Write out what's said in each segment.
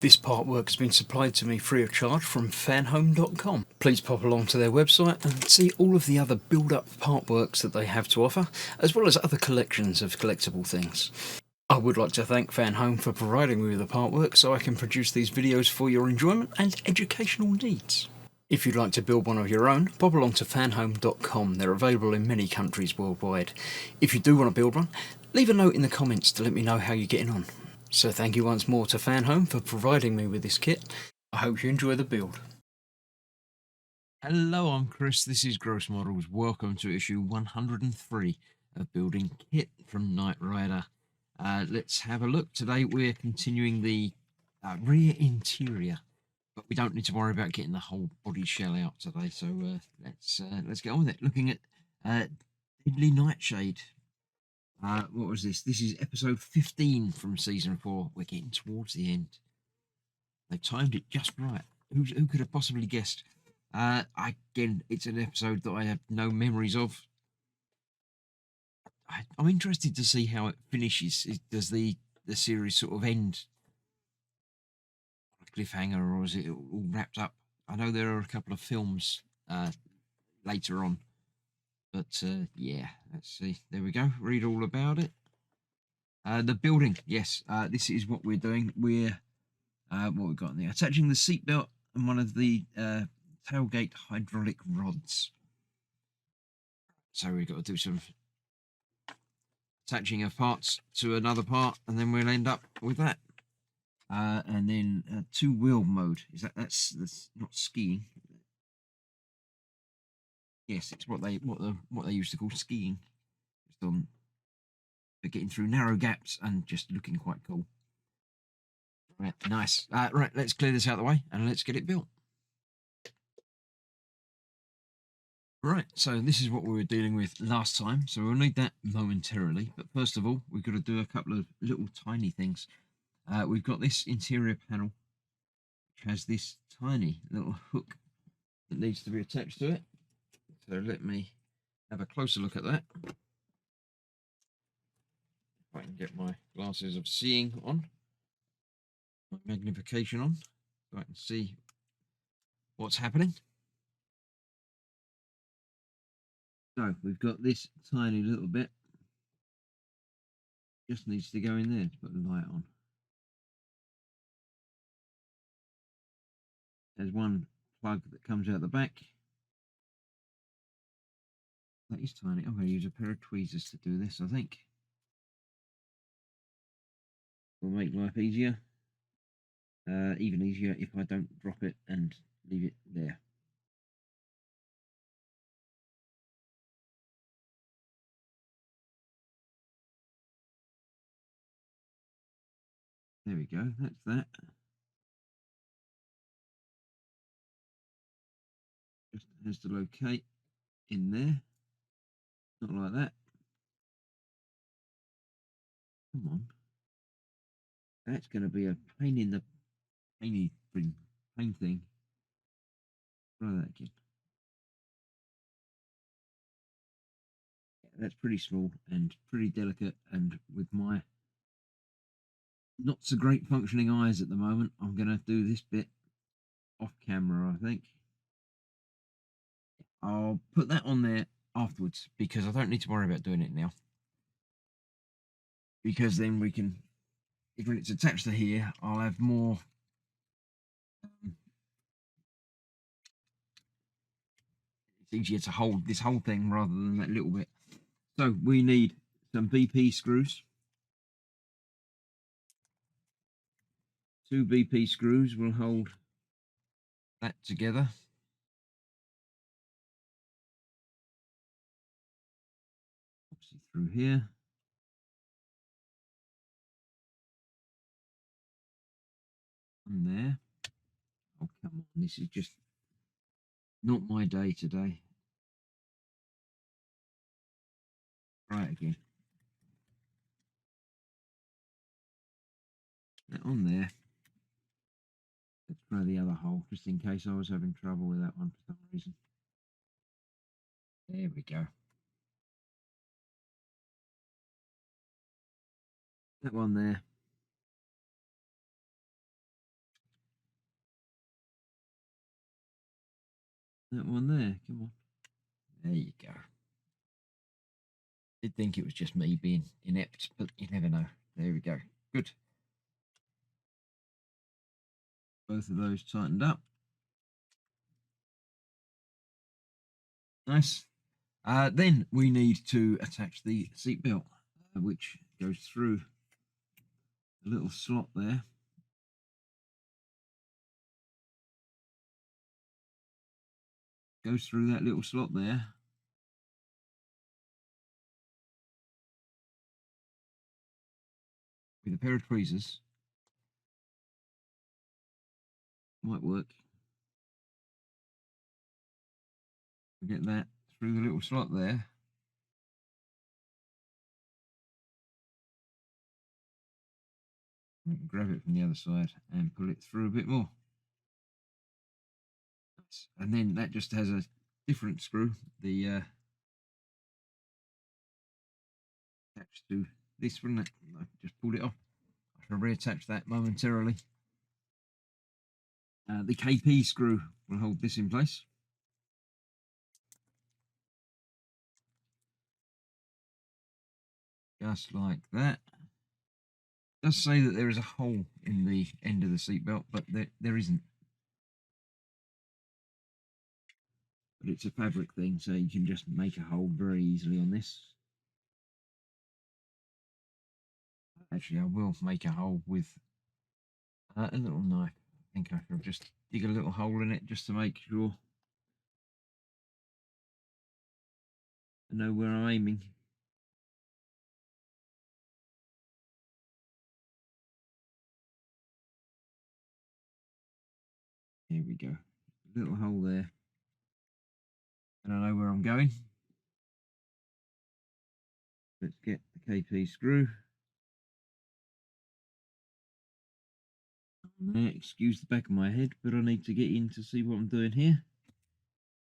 This artwork has been supplied to me free of charge from Fanhome.com. Please pop along to their website and see all of the other build-up artworks that they have to offer, as well as other collections of collectible things. I would like to thank Fanhome for providing me with the artwork so I can produce these videos for your enjoyment and educational needs. If you'd like to build one of your own, pop along to fanhome.com. They're available in many countries worldwide. If you do want to build one, leave a note in the comments to let me know how you're getting on. So thank you once more to Fanhome for providing me with this kit. I hope you enjoy the build. Hello, I'm Chris. This is Gross Models. Welcome to issue 103 of Building Kitt from Knight Rider. Let's have a look. Today we're continuing the rear interior, but we don't need to worry about getting the whole body shell out today. So let's get on with it. Looking at Deadly Nightshade. What was this? This is episode 15 from season 4. We're getting towards the end. They timed it just right. Who could have possibly guessed? Again, it's an episode that I have no memories of. I'm interested to see how it finishes. Does the series sort of end on a cliffhanger, or is it all wrapped up? I know there are a couple of films later on, but yeah, let's see. There we go. Read all about it. The building, yes. This is what we're doing. We're what we've got in there. Attaching the seatbelt and one of the tailgate hydraulic rods. So we've got to do some attaching of parts to another part, and then we'll end up with that. And then two-wheel mode. Is that's not skiing? Yes, it's what they used to call skiing. Just on for getting through narrow gaps and just looking quite cool. Right, nice. Right, let's clear this out of the way and let's get it built. Right, so this is what we were dealing with last time, so we'll need that momentarily. But first of all, we've got to do a couple of little tiny things. We've got this interior panel, which has this tiny little hook that needs to be attached to it. So let me have a closer look at that. If I can get my glasses of seeing on, my magnification on, so I can see what's happening. So we've got this tiny little bit. Just needs to go in there to put the light on. There's one plug that comes out the back. That is tiny. I'm going to use a pair of tweezers to do this, I think. Will make life easier. Even easier if I don't drop it and leave it there. There we go, that's that. Just has to locate in there. Not like that. Come on. That's going to be a pain in the pain thing. Try that again. Yeah, that's pretty small and pretty delicate, and with my not so great functioning eyes at the moment, I'm going to do this bit off camera, I think. I'll put that on there afterwards because I don't need to worry about doing it now. Because then we can, if it's attached to here, I'll have more. It's easier to hold this whole thing rather than that little bit. So we need some BP screws. 2 BP screws will hold that together. Obviously through here. And there. Oh, come on. This is just not my day today. Right again. That on there. Let's try the other hole, just in case I was having trouble with that one for some reason. There we go. That one there. That one there, come on. There you go. Did think it was just me being inept, but you never know. There we go. Good. Both of those tightened up. Nice. Then we need to attach the seatbelt, which goes through the little slot there. Goes through that little slot there. With a pair of tweezers. Might work. We get that through the little slot there. We can grab it from the other side and pull it through a bit more. And then that just has a different screw, the attached to this one. I just pulled it off. I shall reattach that momentarily. The KP screw will hold this in place. Just like that. It does say that there is a hole in the end of the seatbelt, but there isn't. But it's a fabric thing, so you can just make a hole very easily on this. Actually, I will make a hole with a little knife. I think I shall just dig a little hole in it just to make sure I know where I'm aiming. Here we go. A little hole there. And I know where I'm going. Let's get the KP screw. Excuse the back of my head, but I need to get in to see what I'm doing here.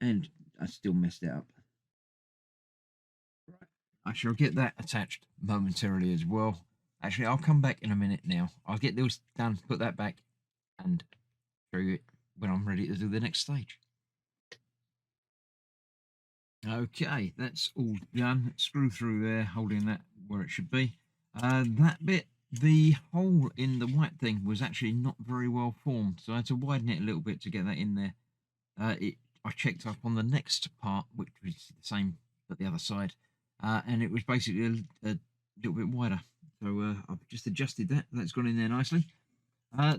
And I still messed it up. Right. I shall get that attached momentarily as well. Actually, I'll come back in a minute now. I'll get those done, put that back, and show you it when I'm ready to do the next stage. Okay, that's all done. Screw through there, holding that where it should be. That bit, the hole in the white thing was actually not very well formed, so I had to widen it a little bit to get that in there. I checked up on the next part, which was the same but the other side, and it was basically a little bit wider. So I've just adjusted that. That's gone in there nicely.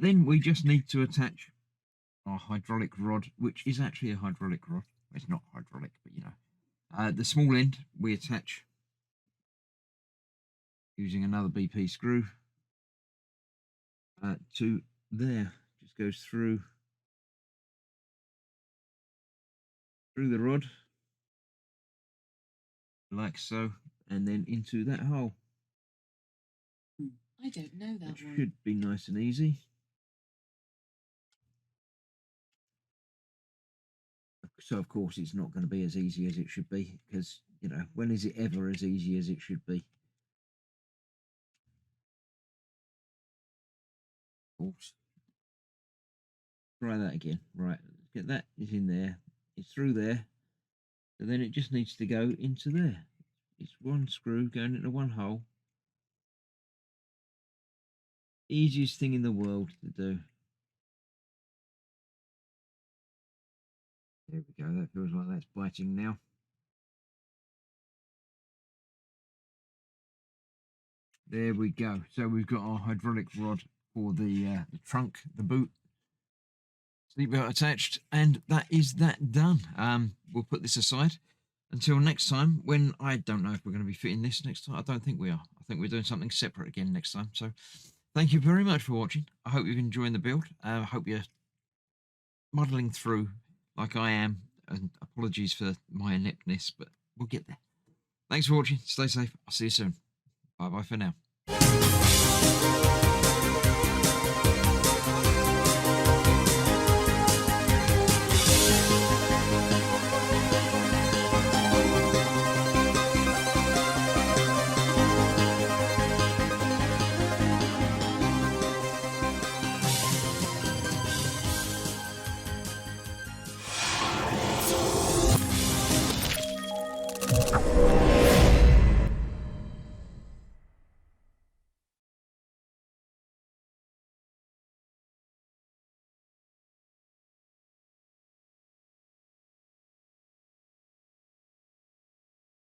Then we just need to attach our hydraulic rod, which is actually a hydraulic rod. It's not hydraulic, but you know. The small end we attach using another BP screw to there. Just goes through the rod like so, and then into that hole. I don't know that one. Should be nice and easy. So of course it's not going to be as easy as it should be, because you know, when is it ever as easy as it should be? Of course. Try that again. Right, get that is in there. It's through there. So then it just needs to go into there. It's one screw going into one hole. Easiest thing in the world to do. There we go. That feels like that's biting now. There we go. So we've got our hydraulic rod for the trunk, the boot, seatbelt attached, and that is that done. We'll put this aside until next time, when I don't know if we're going to be fitting this next time. I don't think we are. I think we're doing something separate again next time. So thank you very much for watching. I hope you've enjoyed the build. I hope you're muddling through like I am, and apologies for my ineptness, but we'll get there. Thanks for watching. Stay safe. I'll see you soon. Bye bye for now.